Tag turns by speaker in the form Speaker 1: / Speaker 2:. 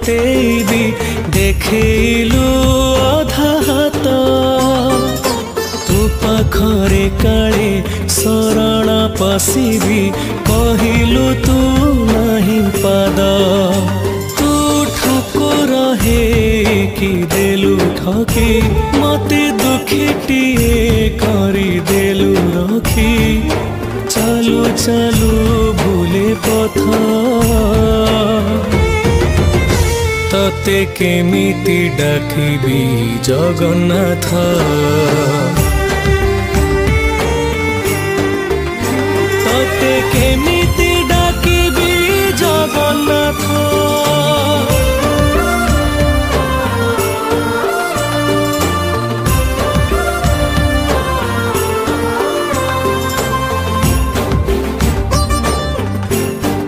Speaker 1: बतेबी देखलु अधा हाथ तू पाखरे काले शरण पशिबी कहलु तू नहीं पाद तू ठाकुर हे कि देलु ठकी मते दुखीटिए करी देलु रखी चालू चालू भूले पथ तते केमिति डाकिबी जगन्नाथ।